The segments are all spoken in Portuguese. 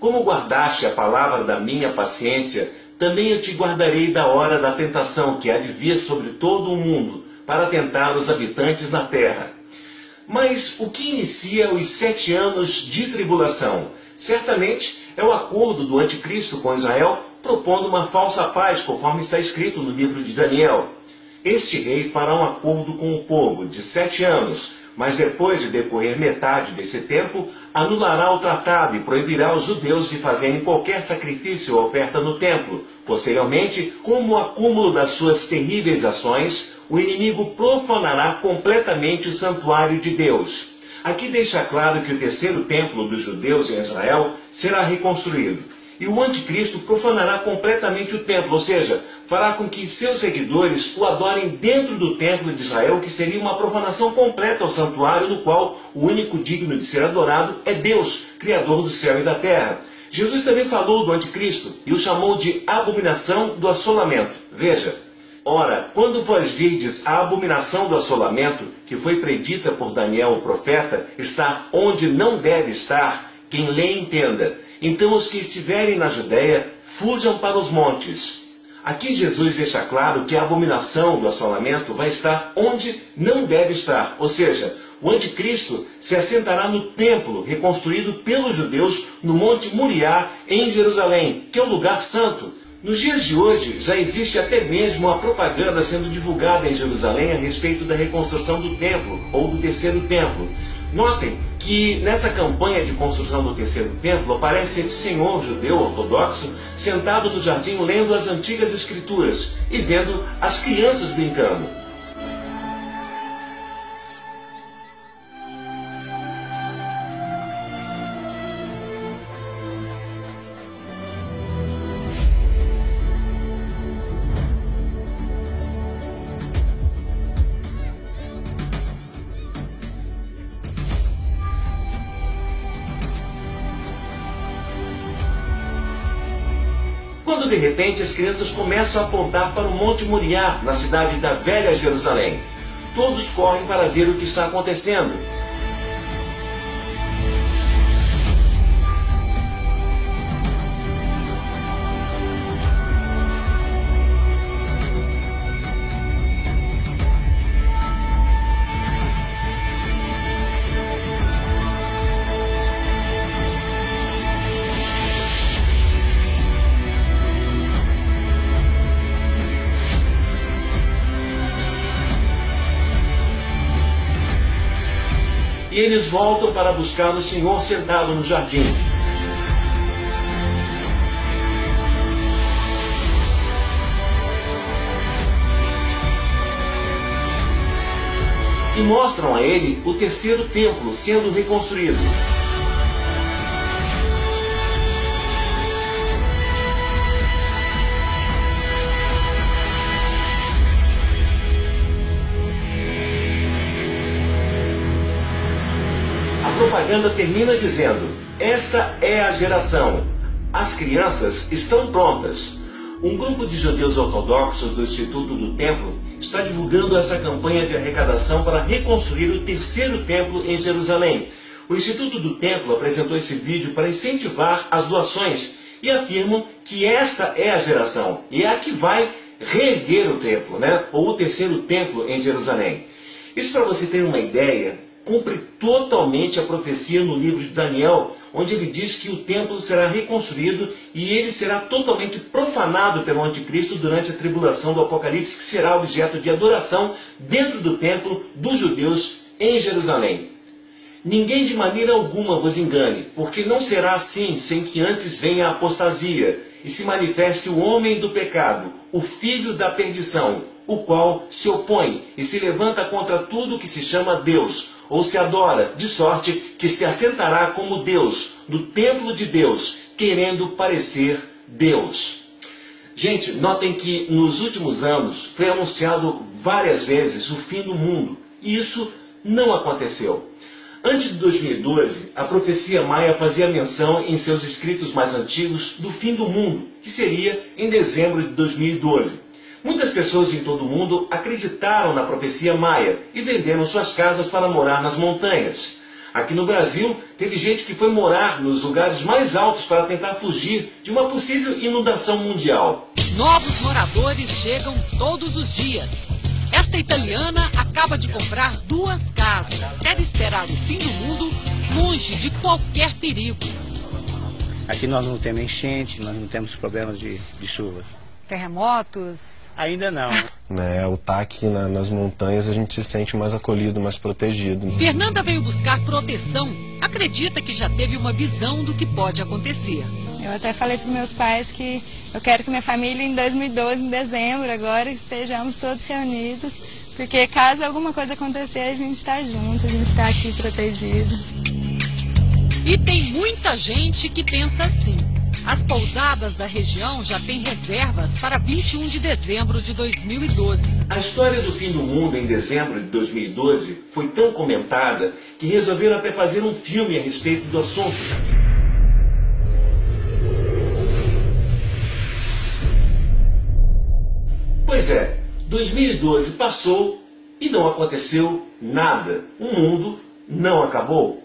como guardaste a palavra da minha paciência, também eu te guardarei da hora da tentação que há de vir sobre todo o mundo, para tentar os habitantes na terra. Mas o que inicia os 7 anos de tribulação? Certamente é o acordo do anticristo com Israel, propondo uma falsa paz, conforme está escrito no livro de Daniel. Este rei fará um acordo com o povo de 7 anos, mas depois de decorrer metade desse tempo, anulará o tratado e proibirá aos judeus de fazerem qualquer sacrifício ou oferta no templo. Posteriormente, como acúmulo das suas terríveis ações, o inimigo profanará completamente o santuário de Deus. Aqui deixa claro que o terceiro templo dos judeus em Israel será reconstruído. E o anticristo profanará completamente o templo, ou seja, fará com que seus seguidores o adorem dentro do templo de Israel, que seria uma profanação completa ao santuário, no qual o único digno de ser adorado é Deus, Criador do céu e da terra. Jesus também falou do anticristo e o chamou de abominação do assolamento. Veja, ora, quando vós virdes a abominação do assolamento, que foi predita por Daniel o profeta, estar onde não deve estar, quem lê entenda. Então os que estiverem na Judéia, fujam para os montes. Aqui Jesus deixa claro que a abominação do assolamento vai estar onde não deve estar. Ou seja, o anticristo se assentará no templo reconstruído pelos judeus no Monte Moriá, em Jerusalém, que é o lugar santo. Nos dias de hoje, já existe até mesmo a propaganda sendo divulgada em Jerusalém a respeito da reconstrução do templo, ou do terceiro templo. Notem que nessa campanha de construção do terceiro templo aparece esse senhor judeu ortodoxo sentado no jardim lendo as antigas escrituras e vendo as crianças brincando. Quando de repente as crianças começam a apontar para o Monte Moriá, na cidade da Velha Jerusalém. Todos correm para ver o que está acontecendo. E eles voltam para buscar o Senhor sentado no jardim. E mostram a ele o terceiro templo sendo reconstruído. A propaganda termina dizendo: esta é a geração. As crianças estão prontas. Um grupo de judeus ortodoxos do Instituto do Templo está divulgando essa campanha de arrecadação para reconstruir o terceiro templo em Jerusalém. O Instituto do Templo apresentou esse vídeo para incentivar as doações e afirmam que esta é a geração e é a que vai reerguer o templo, ou o terceiro templo em Jerusalém. Isso para você ter uma ideia, cumpre totalmente a profecia no livro de Daniel, onde ele diz que o templo será reconstruído e ele será totalmente profanado pelo anticristo durante a tribulação do Apocalipse, que será objeto de adoração dentro do templo dos judeus em Jerusalém. Ninguém de maneira alguma vos engane, porque não será assim sem que antes venha a apostasia e se manifeste o homem do pecado, o filho da perdição, o qual se opõe e se levanta contra tudo que se chama Deus, ou se adora, de sorte que se assentará como Deus, no templo de Deus, querendo parecer Deus. Gente, notem que nos últimos anos foi anunciado várias vezes o fim do mundo, e isso não aconteceu. Antes de 2012, a profecia maia fazia menção em seus escritos mais antigos do fim do mundo, que seria em dezembro de 2012. Muitas pessoas em todo o mundo acreditaram na profecia maia e venderam suas casas para morar nas montanhas. Aqui no Brasil, teve gente que foi morar nos lugares mais altos para tentar fugir de uma possível inundação mundial. Novos moradores chegam todos os dias. Esta italiana acaba de comprar 2 casas. Quer esperar o fim do mundo longe de qualquer perigo. Aqui nós não temos enchente, nós não temos problemas de chuvas. Terremotos? Ainda não. O aqui nas montanhas a gente se sente mais acolhido, mais protegido. Fernanda veio buscar proteção. Acredita que já teve uma visão do que pode acontecer. Eu até falei para meus pais que eu quero que minha família em 2012, em dezembro, agora estejamos todos reunidos, porque caso alguma coisa acontecer, a gente está junto, a gente está aqui protegido. E tem muita gente que pensa assim. As pousadas da região já têm reservas para 21 de dezembro de 2012. A história do fim do mundo em dezembro de 2012 foi tão comentada que resolveram até fazer um filme a respeito do assunto. Pois é, 2012 passou e não aconteceu nada. O mundo não acabou.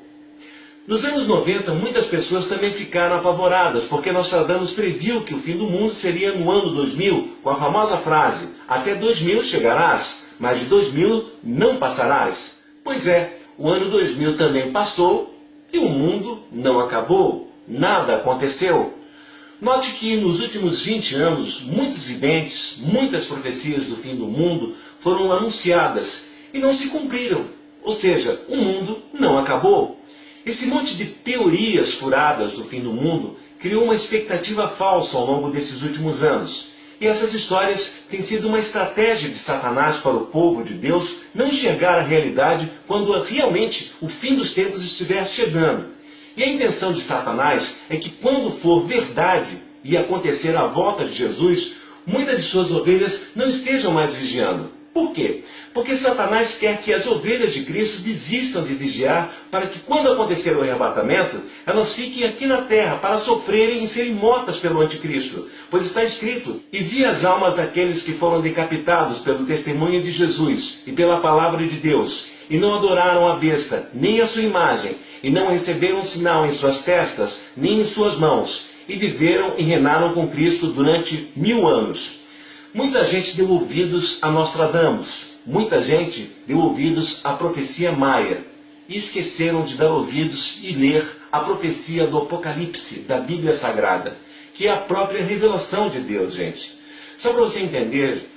Nos anos 90, muitas pessoas também ficaram apavoradas, porque Nostradamus previu que o fim do mundo seria no ano 2000, com a famosa frase: até 2000 chegarás, mas de 2000 não passarás. Pois é, o ano 2000 também passou e o mundo não acabou. Nada aconteceu. Note que nos últimos 20 anos, muitos videntes, muitas profecias do fim do mundo foram anunciadas e não se cumpriram. Ou seja, o mundo não acabou. Esse monte de teorias furadas do fim do mundo criou uma expectativa falsa ao longo desses últimos anos. E essas histórias têm sido uma estratégia de Satanás para o povo de Deus não enxergar a realidade quando realmente o fim dos tempos estiver chegando. E a intenção de Satanás é que quando for verdade e acontecer a volta de Jesus, muitas de suas ovelhas não estejam mais vigiando. Por quê? Porque Satanás quer que as ovelhas de Cristo desistam de vigiar para que quando acontecer o arrebatamento, elas fiquem aqui na terra para sofrerem e serem mortas pelo anticristo. Pois está escrito: e vi as almas daqueles que foram decapitados pelo testemunho de Jesus e pela palavra de Deus, e não adoraram a besta, nem a sua imagem, e não receberam sinal em suas testas, nem em suas mãos, e viveram e reinaram com Cristo durante 1000 anos. Muita gente deu ouvidos a Nostradamus, muita gente deu ouvidos à profecia maia, e esqueceram de dar ouvidos e ler a profecia do Apocalipse, da Bíblia Sagrada, que é a própria revelação de Deus, gente. Só para você entender,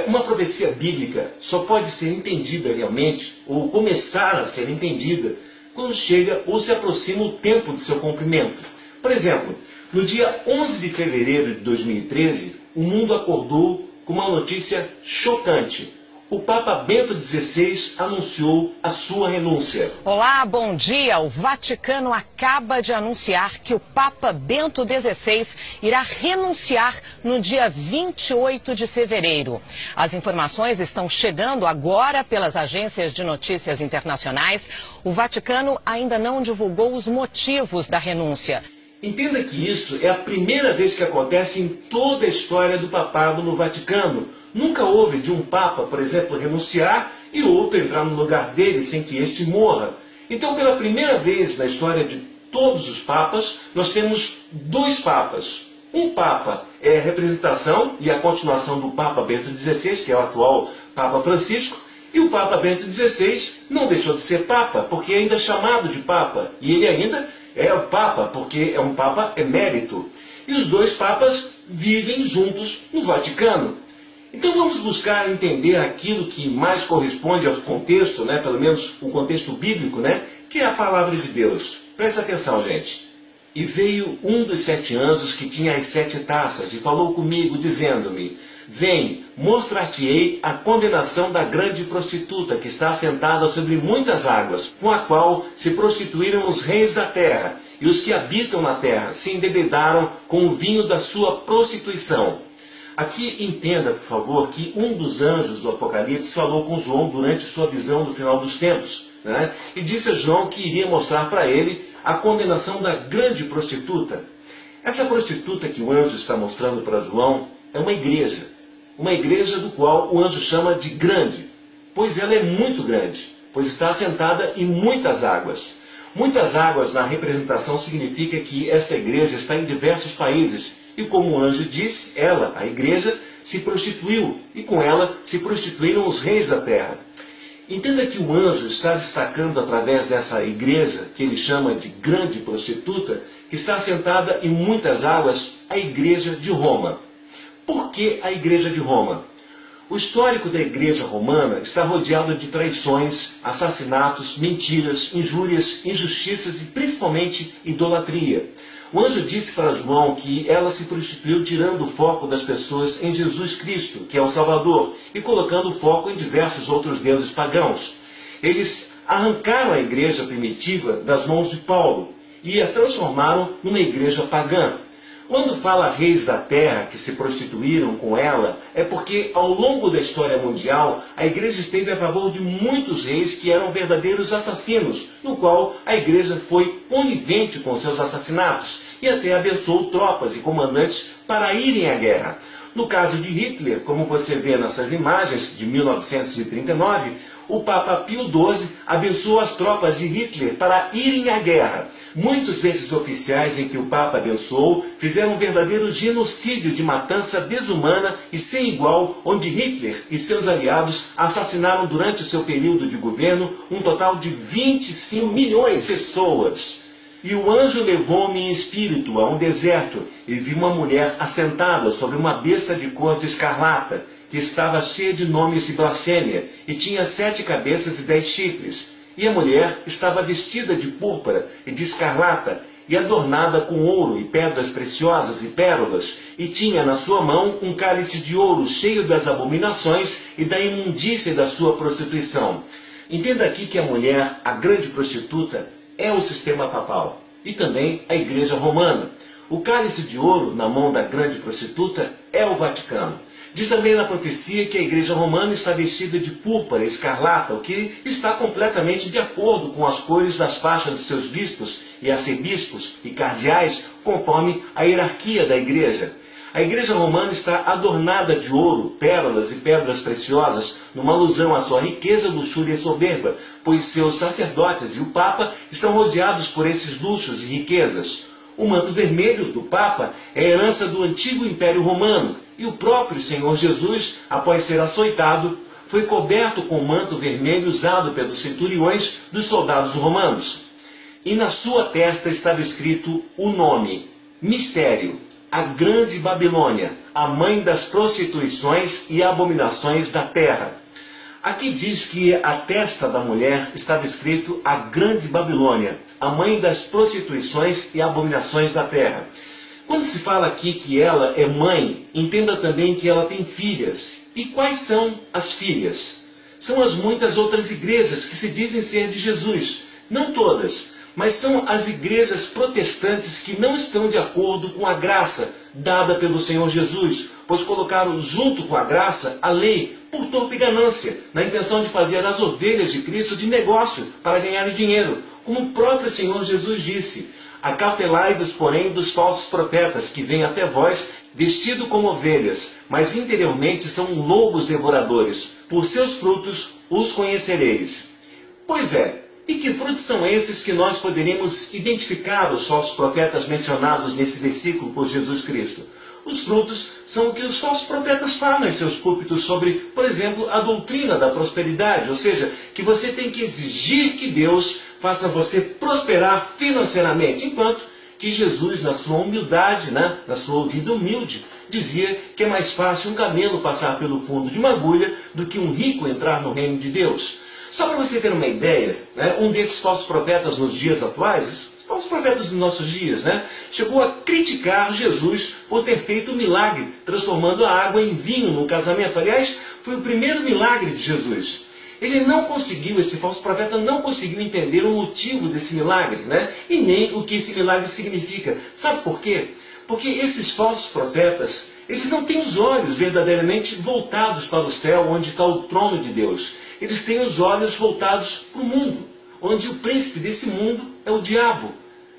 uma profecia bíblica só pode ser entendida realmente, ou começar a ser entendida, quando chega ou se aproxima o tempo de seu cumprimento. Por exemplo, no dia 11 de fevereiro de 2013, o mundo acordou com uma notícia chocante. O Papa Bento XVI anunciou a sua renúncia. Olá, bom dia. O Vaticano acaba de anunciar que o Papa Bento XVI irá renunciar no dia 28 de fevereiro. As informações estão chegando agora pelas agências de notícias internacionais. O Vaticano ainda não divulgou os motivos da renúncia. Entenda que isso é a primeira vez que acontece em toda a história do papado no Vaticano. Nunca houve de um papa, por exemplo, renunciar e outro entrar no lugar dele sem que este morra. Então, pela primeira vez na história de todos os papas, nós temos 2 papas. Um papa é a representação e a continuação do Papa Bento XVI, que é o atual Papa Francisco, e o Papa Bento XVI não deixou de ser papa, porque é ainda chamado de papa, e ele ainda é o Papa, porque é um Papa emérito. E os 2 papas vivem juntos no Vaticano. Então vamos buscar entender aquilo que mais corresponde ao contexto, pelo menos o contexto bíblico, que é a palavra de Deus. Presta atenção, gente. E veio um dos 7 anjos que tinha as 7 taças e falou comigo, dizendo-me: vem, mostrar-te-ei a condenação da grande prostituta que está assentada sobre muitas águas, com a qual se prostituíram os reis da terra, e os que habitam na terra se embebedaram com o vinho da sua prostituição. Aqui entenda, por favor, que um dos anjos do Apocalipse falou com João durante sua visão do final dos tempos, e disse a João que iria mostrar para ele a condenação da grande prostituta. Essa prostituta que o anjo está mostrando para João é uma igreja do qual o anjo chama de grande, pois ela é muito grande, pois está assentada em muitas águas. Muitas águas na representação significa que esta igreja está em diversos países e, como o anjo disse, ela, a igreja, se prostituiu e com ela se prostituíram os reis da terra. Entenda que o anjo está destacando através dessa igreja, que ele chama de grande prostituta, que está assentada em muitas águas, a igreja de Roma. Por que a igreja de Roma? O histórico da igreja romana está rodeado de traições, assassinatos, mentiras, injúrias, injustiças e principalmente idolatria. O anjo disse para João que ela se prostituiu tirando o foco das pessoas em Jesus Cristo, que é o Salvador, e colocando o foco em diversos outros deuses pagãos. Eles arrancaram a igreja primitiva das mãos de Paulo e a transformaram numa igreja pagã. Quando fala reis da terra que se prostituíram com ela, é porque ao longo da história mundial, a igreja esteve a favor de muitos reis que eram verdadeiros assassinos, no qual a igreja foi conivente com seus assassinatos e até abençoou tropas e comandantes para irem à guerra. No caso de Hitler, como você vê nessas imagens de 1939, o Papa Pio XII abençoou as tropas de Hitler para irem à guerra. Muitos desses oficiais em que o Papa abençoou fizeram um verdadeiro genocídio de matança desumana e sem igual, onde Hitler e seus aliados assassinaram durante o seu período de governo um total de 25 milhões de pessoas. E o anjo levou-me em espírito a um deserto e vi uma mulher assentada sobre uma besta de cor de escarlata, que estava cheia de nomes de blasfêmia, e tinha 7 cabeças e 10 chifres. E a mulher estava vestida de púrpura e de escarlata, e adornada com ouro e pedras preciosas e pérolas, e tinha na sua mão um cálice de ouro cheio das abominações e da imundícia da sua prostituição. Entenda aqui que a mulher, a grande prostituta, é o sistema papal e também a igreja romana. O cálice de ouro na mão da grande prostituta é o Vaticano. Diz também na profecia que a igreja romana está vestida de púrpura e escarlata, o que está completamente de acordo com as cores das faixas dos seus bispos e arcebispos e cardeais, conforme a hierarquia da igreja. A igreja romana está adornada de ouro, pérolas e pedras preciosas, numa alusão à sua riqueza, luxúria e soberba, pois seus sacerdotes e o Papa estão rodeados por esses luxos e riquezas. O manto vermelho do Papa é herança do antigo Império Romano, e o próprio Senhor Jesus, após ser açoitado, foi coberto com o manto vermelho usado pelos centuriões dos soldados romanos. E na sua testa estava escrito o nome, Mistério, a Grande Babilônia, a mãe das prostituições e abominações da terra. Aqui diz que a testa da mulher estava escrito a Grande Babilônia, a mãe das prostituições e abominações da terra. Quando se fala aqui que ela é mãe, entenda também que ela tem filhas. E quais são as filhas? São as muitas outras igrejas que se dizem ser de Jesus. Não todas, mas são as igrejas protestantes que não estão de acordo com a graça dada pelo Senhor Jesus, pois colocaram junto com a graça a lei por torpe ganância, na intenção de fazer as ovelhas de Cristo de negócio para ganhar dinheiro, como o próprio Senhor Jesus disse: acautelai-vos, porém, dos falsos profetas, que vêm até vós vestidos como ovelhas, mas interiormente são lobos devoradores. Por seus frutos os conhecereis. Pois é, e que frutos são esses que nós poderíamos identificar os falsos profetas mencionados nesse versículo por Jesus Cristo? Os frutos são o que os falsos profetas falam em seus púlpitos sobre, por exemplo, a doutrina da prosperidade, ou seja, que você tem que exigir que Deus faça você prosperar financeiramente, enquanto que Jesus, na sua humildade, na sua vida humilde, dizia que é mais fácil um camelo passar pelo fundo de uma agulha do que um rico entrar no reino de Deus. Só para você ter uma ideia, um desses falsos profetas nos dias atuais, os falsos profetas dos nossos dias, chegou a criticar Jesus por ter feito um milagre, transformando a água em vinho no casamento. Aliás, foi o primeiro milagre de Jesus. Ele não conseguiu, esse falso profeta não conseguiu entender o motivo desse milagre, e nem o que esse milagre significa. Sabe por quê? Porque esses falsos profetas, eles não têm os olhos verdadeiramente voltados para o céu, onde está o trono de Deus. Eles têm os olhos voltados para o mundo, onde o príncipe desse mundo é o diabo.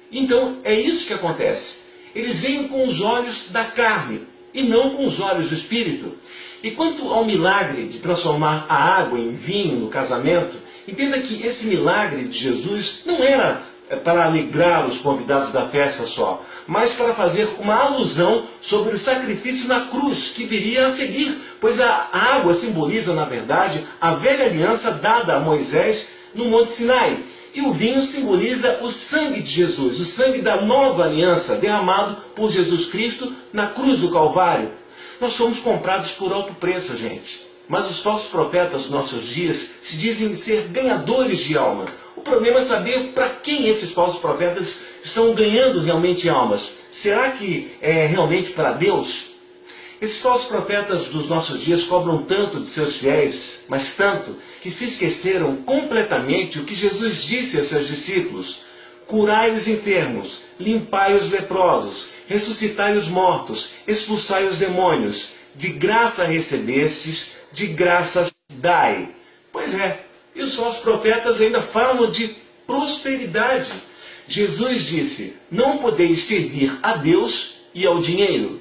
Então, é isso que acontece. Eles veem com os olhos da carne e não com os olhos do espírito. E quanto ao milagre de transformar a água em vinho no casamento, entenda que esse milagre de Jesus não era para alegrar os convidados da festa só, mas para fazer uma alusão sobre o sacrifício na cruz que viria a seguir, pois a água simboliza, na verdade, a velha aliança dada a Moisés no Monte Sinai. E o vinho simboliza o sangue de Jesus, o sangue da nova aliança derramado por Jesus Cristo na cruz do Calvário. Nós somos comprados por alto preço, gente. Mas os falsos profetas dos nossos dias se dizem ser ganhadores de alma. O problema é saber para quem esses falsos profetas estão ganhando realmente almas. Será que é realmente para Deus? Esses falsos profetas dos nossos dias cobram tanto de seus fiéis, mas tanto, que se esqueceram completamente o que Jesus disse a seus discípulos: curai os enfermos, limpai os leprosos, ressuscitai os mortos, expulsai os demônios. De graça recebestes, de graça dai. Pois é, e os falsos profetas ainda falam de prosperidade. Jesus disse: não podeis servir a Deus e ao dinheiro.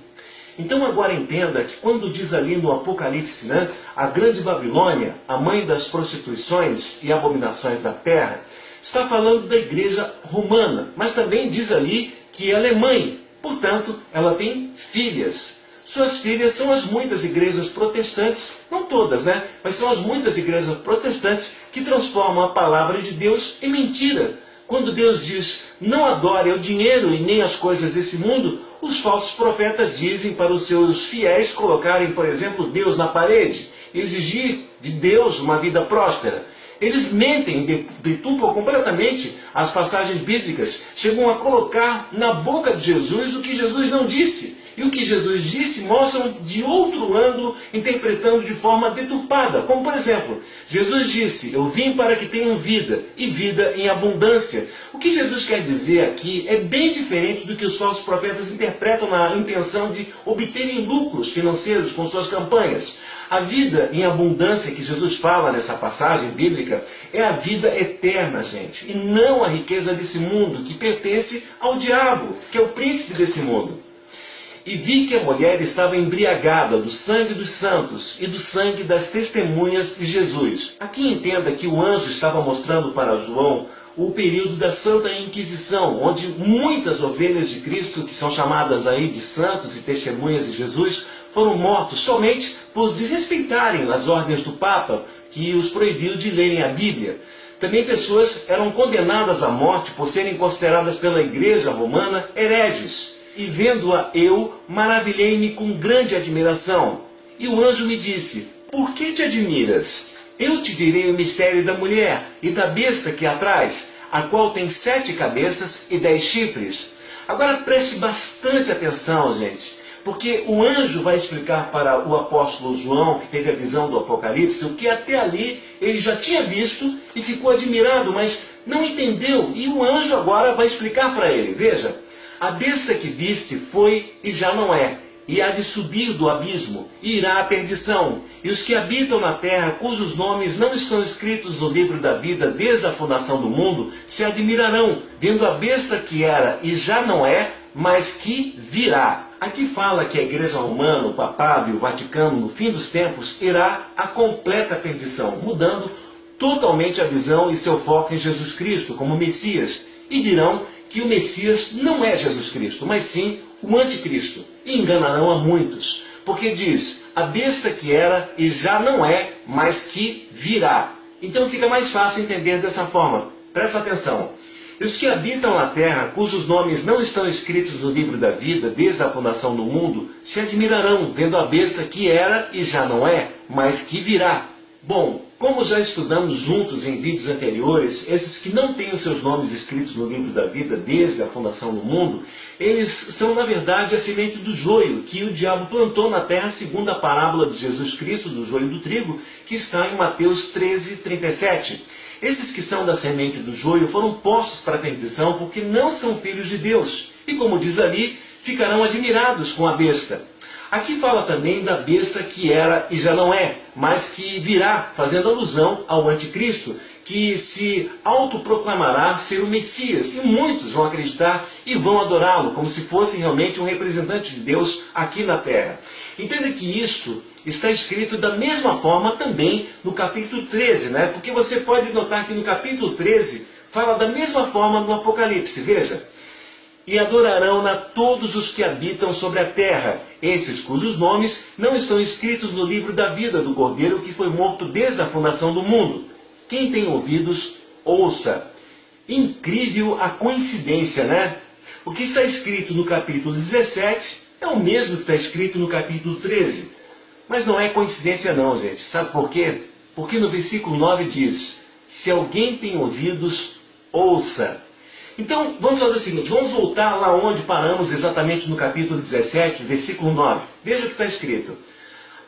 Então agora entenda que quando diz ali no Apocalipse, a grande Babilônia, a mãe das prostituições e abominações da terra, está falando da igreja romana, mas também diz ali que ela é mãe, portanto ela tem filhas. Suas filhas são as muitas igrejas protestantes, não todas, mas são as muitas igrejas protestantes que transformam a palavra de Deus em mentira. Quando Deus diz: não adore o dinheiro e nem as coisas desse mundo, os falsos profetas dizem para os seus fiéis colocarem, por exemplo, Deus na parede, exigir de Deus uma vida próspera. Eles mentem, detupam completamente as passagens bíblicas, chegam a colocar na boca de Jesus o que Jesus não disse. E o que Jesus disse mostram de outro ângulo, interpretando de forma deturpada. Como, por exemplo, Jesus disse: eu vim para que tenham vida, e vida em abundância. O que Jesus quer dizer aqui é bem diferente do que os falsos profetas interpretam na intenção de obterem lucros financeiros com suas campanhas. A vida em abundância que Jesus fala nessa passagem bíblica é a vida eterna, gente, e não a riqueza desse mundo, que pertence ao diabo, que é o príncipe desse mundo. E vi que a mulher estava embriagada do sangue dos santos e do sangue das testemunhas de Jesus. Aqui entenda que o anjo estava mostrando para João o período da Santa Inquisição, onde muitas ovelhas de Cristo, que são chamadas aí de santos e testemunhas de Jesus, foram mortos somente por desrespeitarem as ordens do Papa, que os proibiu de lerem a Bíblia. Também pessoas eram condenadas à morte por serem consideradas pela Igreja Romana hereges. E vendo-a eu, maravilhei-me com grande admiração. E o anjo me disse: por que te admiras? Eu te direi o mistério da mulher e da besta que a traz, a qual tem 7 cabeças e 10 chifres. Agora preste bastante atenção, gente, porque o anjo vai explicar para o apóstolo João, que teve a visão do Apocalipse, o que até ali ele já tinha visto e ficou admirado, mas não entendeu. E o anjo agora vai explicar para ele. Veja: a besta que viste foi e já não é, e há de subir do abismo, e irá à perdição. E os que habitam na terra, cujos nomes não estão escritos no livro da vida desde a fundação do mundo, se admirarão, vendo a besta que era e já não é, mas que virá. Aqui fala que a Igreja Romana, o Papado e o Vaticano, no fim dos tempos, irá à completa perdição, mudando totalmente a visão e seu foco em Jesus Cristo como Messias, e dirão que o Messias não é Jesus Cristo, mas sim o Anticristo. E enganarão a muitos, porque diz: a besta que era e já não é, mas que virá. Então fica mais fácil entender dessa forma. Presta atenção. E os que habitam na terra, cujos nomes não estão escritos no livro da vida desde a fundação do mundo, se admirarão, vendo a besta que era e já não é, mas que virá. Bom, como já estudamos juntos em vídeos anteriores, esses que não têm os seus nomes escritos no livro da vida desde a fundação do mundo, eles são na verdade a semente do joio que o diabo plantou na terra, segundo a parábola de Jesus Cristo do joio do trigo, que está em Mateus 13:37. Esses que são da semente do joio foram postos para a perdição porque não são filhos de Deus. E como diz ali, ficarão admirados com a besta. Aqui fala também da besta que era e já não é, mas que virá, fazendo alusão ao Anticristo, que se autoproclamará ser o Messias. E muitos vão acreditar e vão adorá-lo, como se fosse realmente um representante de Deus aqui na terra. Entenda que isto está escrito da mesma forma também no capítulo 13, porque você pode notar que no capítulo 13 fala da mesma forma no Apocalipse, veja. E adorarão-na todos os que habitam sobre a terra, esses cujos nomes não estão escritos no livro da vida do Cordeiro que foi morto desde a fundação do mundo. Quem tem ouvidos, ouça. Incrível a coincidência, né? O que está escrito no capítulo 17 é o mesmo que está escrito no capítulo 13. Mas não é coincidência não, gente. Sabe por quê? Porque no versículo 9 diz, se alguém tem ouvidos, ouça. Então, vamos fazer o seguinte, vamos voltar lá onde paramos exatamente no capítulo 17, versículo 9. Veja o que está escrito.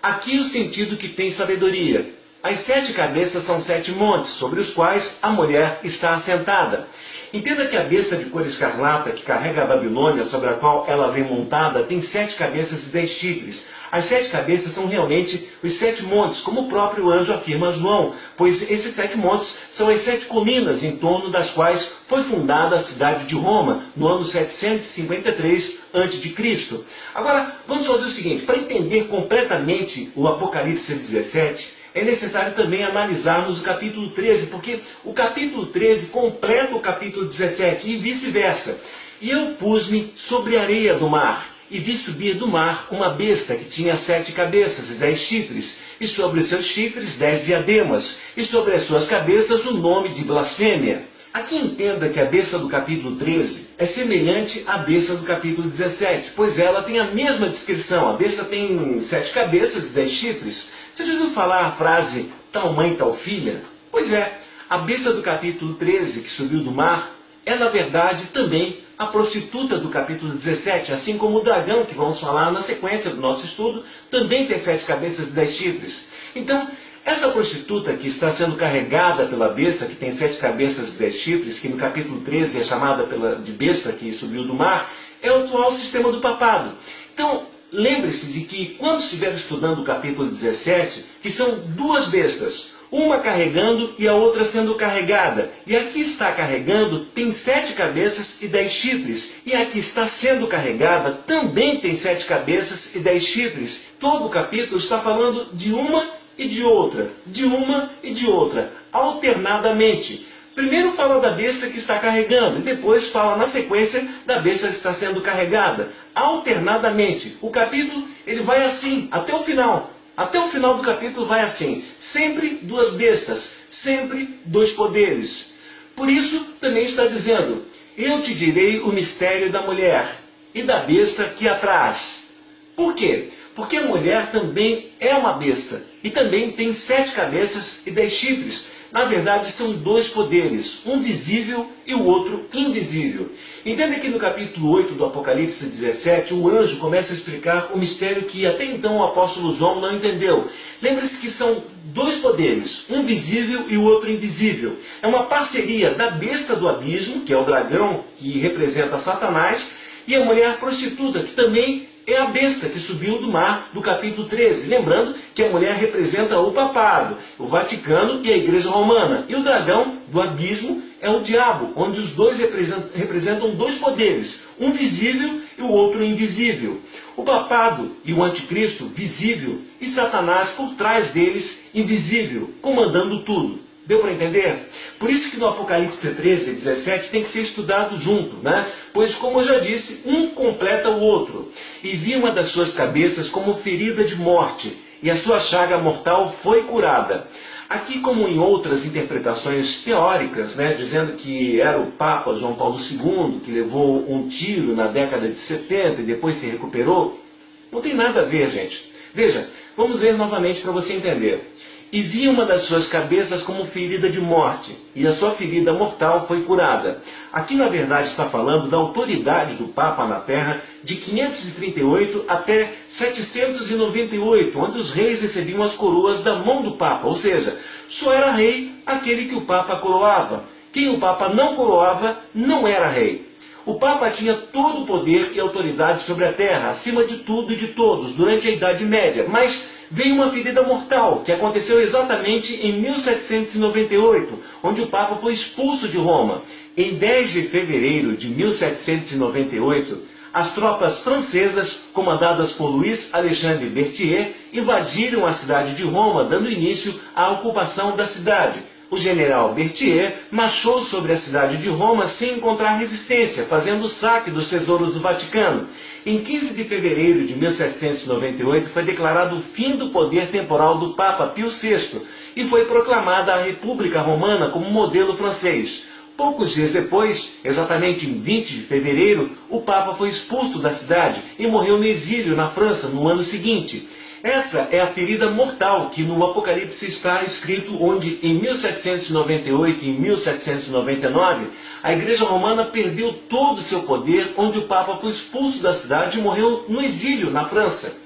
Aqui o sentido que tem sabedoria. As 7 cabeças são 7 montes, sobre os quais a mulher está assentada. Entenda que a besta de cor escarlata, que carrega a Babilônia, sobre a qual ela vem montada, tem 7 cabeças e 10 chifres. As 7 cabeças são realmente os 7 montes, como o próprio anjo afirma a João, pois esses 7 montes são as 7 colinas em torno das quais foi fundada a cidade de Roma, no ano 753 a.C. Agora, vamos fazer o seguinte, para entender completamente o Apocalipse 17, é necessário também analisarmos o capítulo 13, porque o capítulo 13 completa o capítulo 17 e vice-versa. E eu pus-me sobre a areia do mar, e vi subir do mar uma besta que tinha 7 cabeças e 10 chifres, e sobre os seus chifres 10 diademas, e sobre as suas cabeças o nome de blasfêmia. Aqui entenda que a besta do capítulo 13 é semelhante à besta do capítulo 17, pois ela tem a mesma descrição. A besta tem 7 cabeças e 10 chifres. Você já ouviu falar a frase, tal mãe, tal filha? Pois é, a besta do capítulo 13, que subiu do mar, é na verdade também a prostituta do capítulo 17, assim como o dragão, que vamos falar na sequência do nosso estudo, também tem 7 cabeças e 10 chifres. Então, essa prostituta que está sendo carregada pela besta, que tem 7 cabeças e 10 chifres, que no capítulo 13 é chamada de besta que subiu do mar, é o atual sistema do papado. Então, lembre-se de que quando estiver estudando o capítulo 17, que são 2 bestas, uma carregando e a outra sendo carregada. E a que está carregando tem 7 cabeças e 10 chifres. E a que está sendo carregada também tem 7 cabeças e 10 chifres. Todo o capítulo está falando de uma e de outra, alternadamente. Primeiro fala da besta que está carregando, e depois fala na sequência da besta que está sendo carregada, alternadamente. O capítulo ele vai assim, até o final. Até o final do capítulo vai assim. Sempre 2 bestas, sempre 2 poderes. Por isso também está dizendo, eu te direi o mistério da mulher e da besta que a traz. Por quê? Porque a mulher também é uma besta e também tem 7 cabeças e 10 chifres. Na verdade, são 2 poderes, um visível e o outro invisível. Entenda que no capítulo 8 do Apocalipse 17, o anjo começa a explicar o mistério que até então o apóstolo João não entendeu. Lembre-se que são 2 poderes, um visível e o outro invisível. É uma parceria da besta do abismo, que é o dragão, que representa Satanás, e a mulher prostituta, que também é a besta que subiu do mar do capítulo 13. Lembrando que a mulher representa o papado, o Vaticano e a Igreja Romana. E o dragão do abismo é o diabo, onde os dois representam 2 poderes, um visível e o outro invisível. O papado e o anticristo, visível, e Satanás por trás deles, invisível, comandando tudo. Deu para entender? Por isso que no Apocalipse 13 e 17 tem que ser estudado junto, né? Pois, como eu já disse, um completa o outro. E vi uma das suas cabeças como ferida de morte, e a sua chaga mortal foi curada. Aqui, como em outras interpretações teóricas, né, dizendo que era o Papa João Paulo II, que levou um tiro na década de 70 e depois se recuperou, não tem nada a ver, gente. Veja, vamos ver novamente para você entender. E vi uma das suas cabeças como ferida de morte, e a sua ferida mortal foi curada. Aqui, na verdade, está falando da autoridade do Papa na Terra de 538 até 798, onde os reis recebiam as coroas da mão do Papa, ou seja, só era rei aquele que o Papa coroava. Quem o Papa não coroava não era rei. O Papa tinha todo o poder e autoridade sobre a Terra, acima de tudo e de todos, durante a Idade Média, mas veio uma ferida mortal, que aconteceu exatamente em 1798, onde o Papa foi expulso de Roma. Em 10 de fevereiro de 1798, as tropas francesas, comandadas por Luís Alexandre Berthier, invadiram a cidade de Roma, dando início à ocupação da cidade. O general Berthier marchou sobre a cidade de Roma sem encontrar resistência, fazendo o saque dos tesouros do Vaticano. Em 15 de fevereiro de 1798 foi declarado o fim do poder temporal do Papa Pio VI e foi proclamada a República Romana como modelo francês. Poucos dias depois, exatamente em 20 de fevereiro, o Papa foi expulso da cidade e morreu no exílio na França no ano seguinte. Essa é a ferida mortal que no Apocalipse está escrito, onde em 1798 e em 1799 a Igreja Romana perdeu todo o seu poder, onde o Papa foi expulso da cidade e morreu no exílio na França.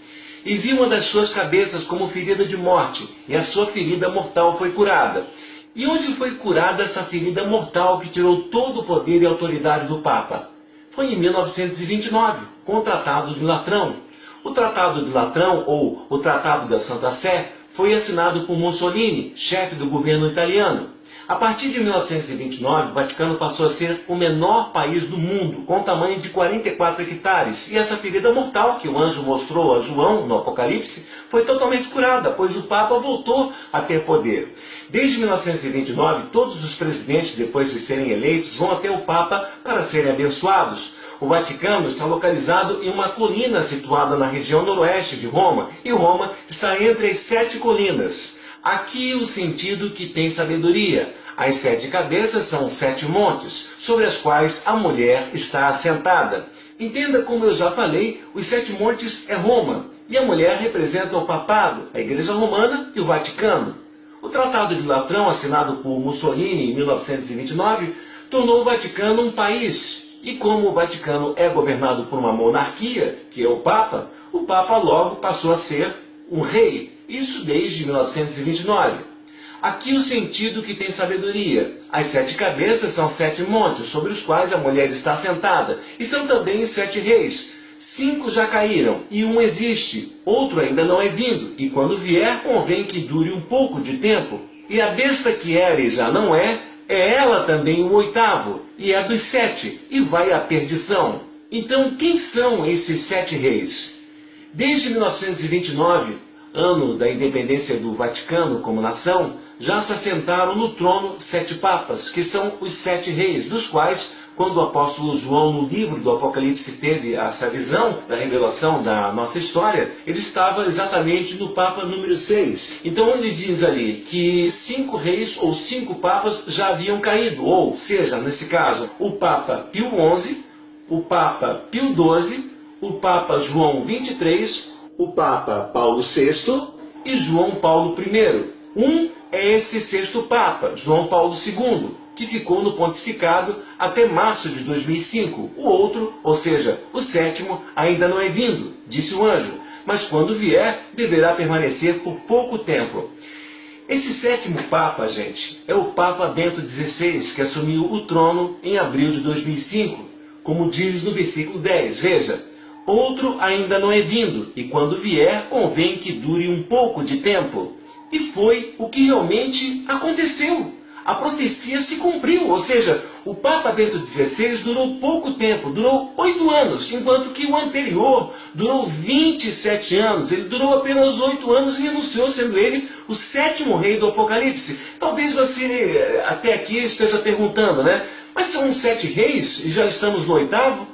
E viu uma das suas cabeças como ferida de morte, e a sua ferida mortal foi curada. E onde foi curada essa ferida mortal que tirou todo o poder e autoridade do Papa? Foi em 1929, com o Tratado de Latrão. O Tratado de Latrão, ou o Tratado da Santa Sé, foi assinado por Mussolini, chefe do governo italiano. A partir de 1929, o Vaticano passou a ser o menor país do mundo, com tamanho de 44 hectares. E essa ferida mortal que o anjo mostrou a João no Apocalipse foi totalmente curada, pois o Papa voltou a ter poder. Desde 1929, todos os presidentes, depois de serem eleitos, vão até o Papa para serem abençoados. O Vaticano está localizado em uma colina situada na região noroeste de Roma, e Roma está entre as 7 colinas. Aqui o sentido que tem sabedoria. As 7 cabeças são 7 montes, sobre as quais a mulher está assentada. Entenda como eu já falei, os 7 montes é Roma, e a mulher representa o papado, a Igreja Romana e o Vaticano. O Tratado de Latrão, assinado por Mussolini em 1929, tornou o Vaticano um país. E como o Vaticano é governado por uma monarquia, que é o Papa logo passou a ser um rei. Isso desde 1929. Aqui o sentido que tem sabedoria. As 7 cabeças são 7 montes, sobre os quais a mulher está assentada. E são também os 7 reis. 5 já caíram, e um existe. Outro ainda não é vindo. E quando vier, convém que dure um pouco de tempo. E a besta que era e já não é ela também o 8º, e é dos 7, e vai à perdição. Então, quem são esses 7 reis? Desde 1929, ano da independência do Vaticano como nação, já se assentaram no trono 7 papas, que são os 7 reis, dos quais, quando o apóstolo João, no livro do Apocalipse, teve essa visão da revelação da nossa história, ele estava exatamente no Papa número 6. Então ele diz ali que 5 reis ou 5 papas já haviam caído, ou seja, nesse caso, o Papa Pio XI, o Papa Pio XII, o Papa João XXIII, o Papa Paulo VI e João Paulo I. Um é esse 6º Papa, João Paulo II, que ficou no pontificado até março de 2005. O outro, ou seja, o 7º, ainda não é vindo, disse o anjo, mas quando vier, deverá permanecer por pouco tempo. Esse 7º Papa, gente, é o Papa Bento XVI, que assumiu o trono em abril de 2005, como diz no versículo 10. Veja, outro ainda não é vindo, e quando vier, convém que dure um pouco de tempo. E foi o que realmente aconteceu. A profecia se cumpriu, ou seja, o Papa Bento XVI durou pouco tempo, durou 8 anos, enquanto que o anterior durou 27 anos. Ele durou apenas 8 anos e renunciou, sendo ele o 7º rei do Apocalipse. Talvez você até aqui esteja perguntando, né? Mas são 7 reis e já estamos no 8º?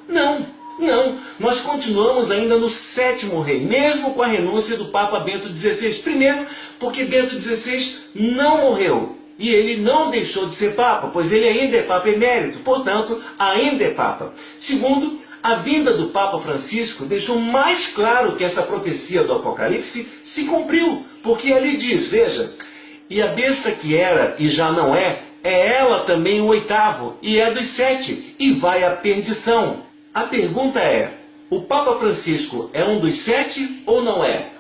Não, nós continuamos ainda no 7º rei, mesmo com a renúncia do Papa Bento XVI. Primeiro, porque Bento XVI não morreu. E ele não deixou de ser Papa, pois ele ainda é Papa emérito, portanto, ainda é Papa. Segundo, a vinda do Papa Francisco deixou mais claro que essa profecia do Apocalipse se cumpriu, porque ali diz, veja, e a besta que era e já não é ela também o 8º, e é dos 7, e vai à perdição. A pergunta é, o Papa Francisco é um dos 7 ou não é?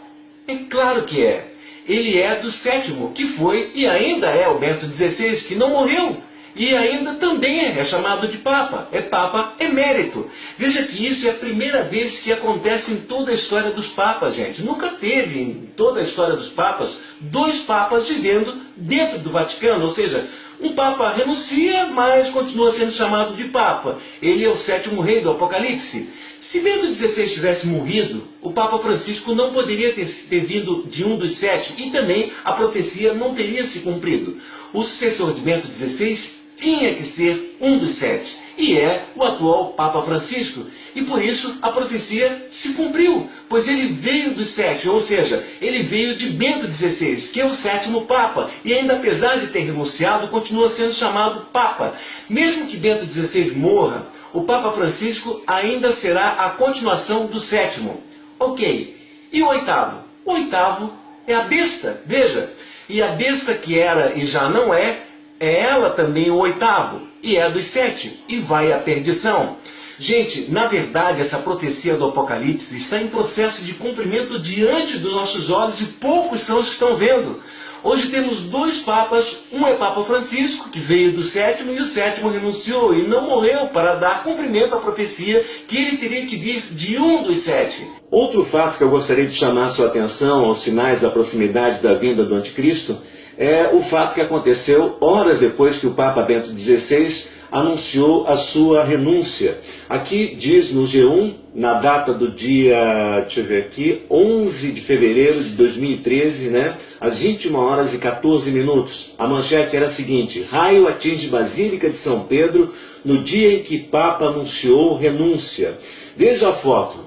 É claro que é. Ele é do 7º, que foi e ainda é o Bento XVI, que não morreu. E ainda também é chamado de Papa. É Papa emérito. Veja que isso é a primeira vez que acontece em toda a história dos Papas, gente. Nunca teve em toda a história dos Papas 2 Papas vivendo dentro do Vaticano. Ou seja, um Papa renuncia, mas continua sendo chamado de Papa. Ele é o 7º rei do Apocalipse. Se Bento XVI tivesse morrido, o Papa Francisco não poderia ter vindo de um dos 7 e também a profecia não teria se cumprido. O sucessor de Bento XVI tinha que ser um dos 7, e é o atual Papa Francisco. E por isso a profecia se cumpriu, pois ele veio dos 7, ou seja, ele veio de Bento XVI, que é o 7º Papa, e ainda apesar de ter renunciado, continua sendo chamado Papa. Mesmo que Bento XVI morra, o Papa Francisco ainda será a continuação do 7º. Ok, e o 8º? O 8º é a besta, veja, e a besta que era e já não é ela também o 8º, e é dos 7, e vai à perdição. Gente, na verdade, essa profecia do Apocalipse está em processo de cumprimento diante dos nossos olhos, e poucos são os que estão vendo. Hoje temos 2 papas, um é Papa Francisco, que veio do 7º, e o 7º renunciou e não morreu para dar cumprimento à profecia que ele teria que vir de um dos 7. Outro fato que eu gostaria de chamar a sua atenção aos sinais da proximidade da vinda do Anticristo é o fato que aconteceu horas depois que o Papa Bento XVI anunciou a sua renúncia. Aqui diz no G1, na data do dia, deixa eu ver aqui, 11 de fevereiro de 2013, né, às 21h14. A manchete era a seguinte: raio atinge Basílica de São Pedro no dia em que Papa anunciou renúncia. Veja a foto.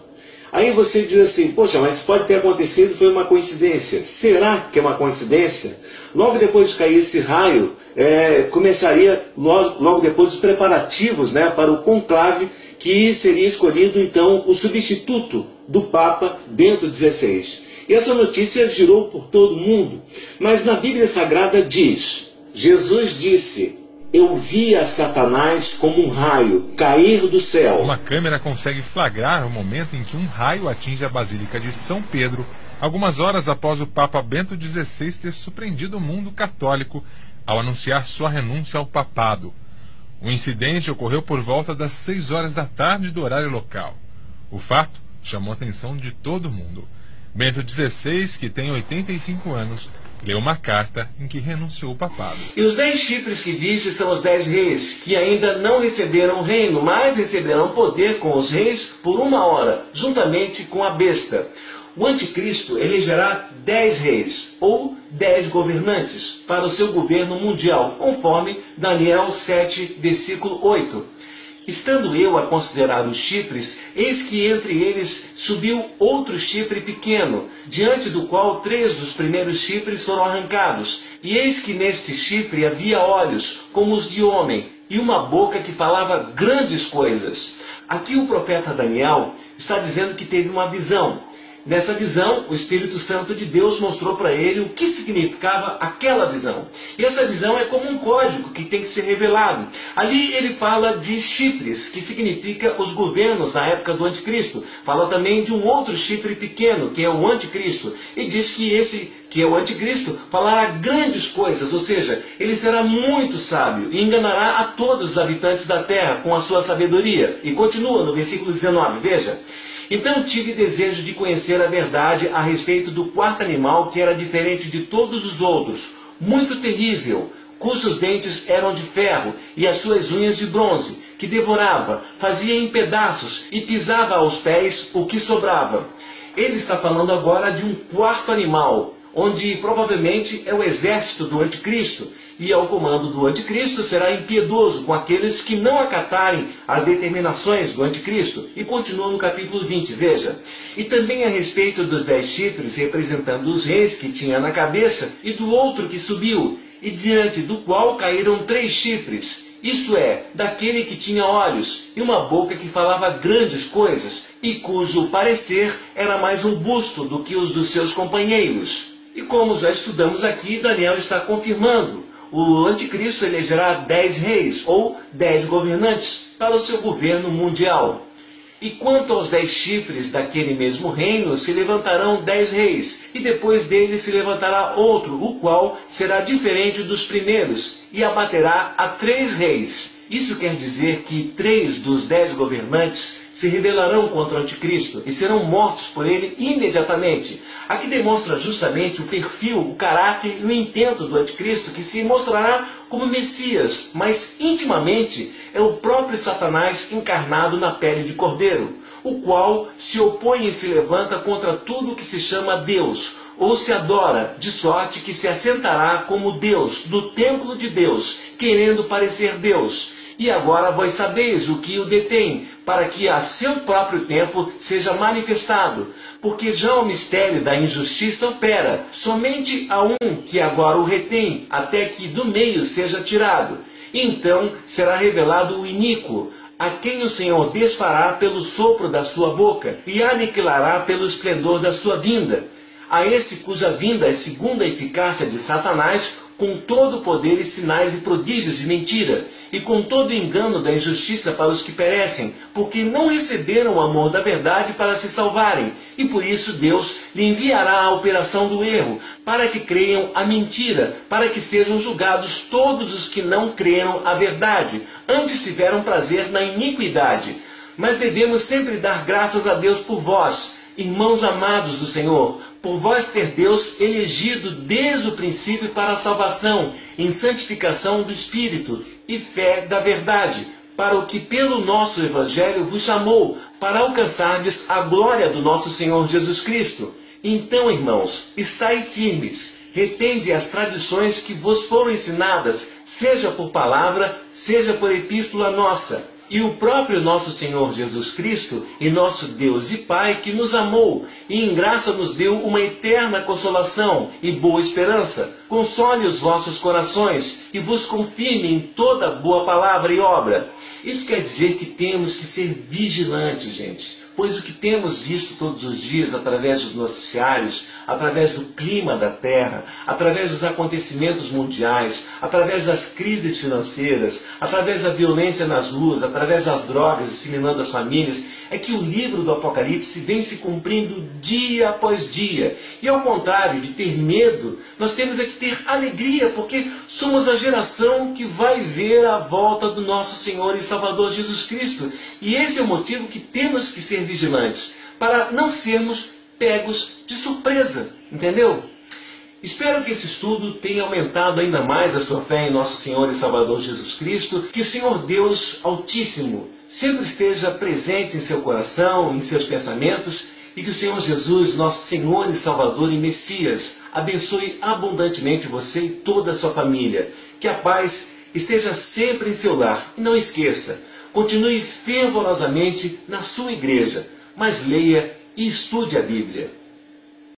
Aí você diz assim, poxa, mas pode ter acontecido, foi uma coincidência. Será que é uma coincidência? Logo depois de cair esse raio, começaria logo depois os preparativos, né, para o conclave, que seria escolhido então o substituto do Papa Bento XVI. E essa notícia girou por todo o mundo. Mas na Bíblia Sagrada diz, Jesus disse: eu via Satanás como um raio cair do céu. Uma câmera consegue flagrar o momento em que um raio atinge a Basílica de São Pedro, algumas horas após o Papa Bento XVI ter surpreendido o mundo católico ao anunciar sua renúncia ao papado. O incidente ocorreu por volta das 6 horas da tarde do horário local. O fato chamou a atenção de todo mundo. Bento XVI, que tem 85 anos, leu uma carta em que renunciou ao papado. E os 10 chifres que viste são os 10 reis, que ainda não receberam o reino, mas receberão poder com os reis por 1 hora, juntamente com a besta. O anticristo elegerá 10 reis, ou 10 governantes, para o seu governo mundial, conforme Daniel 7, versículo 8. Estando eu a considerar os chifres, eis que entre eles subiu outro chifre pequeno, diante do qual 3 dos primeiros chifres foram arrancados. E eis que neste chifre havia olhos, como os de homem, e uma boca que falava grandes coisas. Aqui o profeta Daniel está dizendo que teve uma visão. Nessa visão, o Espírito Santo de Deus mostrou para ele o que significava aquela visão. E essa visão é como um código que tem que ser revelado. Ali ele fala de chifres, que significa os governos na época do anticristo. Fala também de um outro chifre pequeno, que é o anticristo. E diz que esse, que é o anticristo, falará grandes coisas, ou seja, ele será muito sábio e enganará a todos os habitantes da terra com a sua sabedoria. E continua no versículo 19, veja. Então tive desejo de conhecer a verdade a respeito do 4º animal, que era diferente de todos os outros, muito terrível, cujos dentes eram de ferro e as suas unhas de bronze, que devorava, fazia em pedaços e pisava aos pés o que sobrava. Ele está falando agora de um 4º animal, onde provavelmente é o exército do anticristo, e ao comando do anticristo será impiedoso com aqueles que não acatarem as determinações do anticristo. E continua no capítulo 20, veja. E também a respeito dos 10 chifres, representando os reis que tinha na cabeça, e do outro que subiu, e diante do qual caíram 3 chifres, isto é, daquele que tinha olhos, e uma boca que falava grandes coisas, e cujo parecer era mais robusto do que os dos seus companheiros. E como já estudamos aqui, Daniel está confirmando. O anticristo elegerá 10 reis, ou 10 governantes, para o seu governo mundial. E quanto aos 10 chifres daquele mesmo reino, se levantarão 10 reis, e depois dele se levantará outro, o qual será diferente dos primeiros, e abaterá a 3 reis. Isso quer dizer que 3 dos 10 governantes se rebelarão contra o anticristo e serão mortos por ele imediatamente. Aqui demonstra justamente o perfil, o caráter e o intento do anticristo, que se mostrará como Messias, mas intimamente é o próprio Satanás encarnado na pele de cordeiro. o qual se opõe e se levanta contra tudo que se chama Deus, ou se adora, de sorte que se assentará como Deus, do templo de Deus, querendo parecer Deus. E agora vós sabeis o que o detém, para que a seu próprio tempo seja manifestado, porque já o mistério da injustiça opera, somente a um que agora o retém, até que do meio seja tirado. E então será revelado o iníquo, a quem o Senhor desfará pelo sopro da sua boca, e aniquilará pelo esplendor da sua vinda. A esse cuja vinda é segundo a eficácia de Satanás, com todo o poder e sinais e prodígios de mentira, e com todo o engano da injustiça para os que perecem, porque não receberam o amor da verdade para se salvarem, e por isso Deus lhe enviará a operação do erro, para que creiam a mentira, para que sejam julgados todos os que não creram a verdade, antes tiveram prazer na iniquidade. Mas devemos sempre dar graças a Deus por vós, irmãos amados do Senhor, por vós ter Deus elegido desde o princípio para a salvação, em santificação do Espírito e fé da verdade, para o que pelo nosso Evangelho vos chamou, para alcançardes a glória do nosso Senhor Jesus Cristo. Então, irmãos, estai firmes, retende as tradições que vos foram ensinadas, seja por palavra, seja por epístola nossa. E o próprio nosso Senhor Jesus Cristo, e nosso Deus e Pai, que nos amou, e em graça nos deu uma eterna consolação e boa esperança, console os vossos corações, e vos confirme em toda boa palavra e obra. Isso quer dizer que temos que ser vigilantes, gente. Pois o que temos visto todos os dias através dos noticiários, através do clima da terra, através dos acontecimentos mundiais, através das crises financeiras, através da violência nas ruas, através das drogas disseminando as famílias, é que o livro do Apocalipse vem se cumprindo dia após dia. E ao contrário de ter medo, nós temos é que ter alegria, porque somos a geração que vai ver a volta do nosso Senhor e Salvador Jesus Cristo. E esse é o motivo que temos que ser vigilantes, para não sermos pegos de surpresa, entendeu? Espero que esse estudo tenha aumentado ainda mais a sua fé em nosso Senhor e Salvador Jesus Cristo, que o Senhor Deus Altíssimo sempre esteja presente em seu coração, em seus pensamentos, e que o Senhor Jesus, nosso Senhor e Salvador e Messias, abençoe abundantemente você e toda a sua família. Que a paz esteja sempre em seu lar. E não esqueça, continue fervorosamente na sua igreja, mas leia e estude a Bíblia.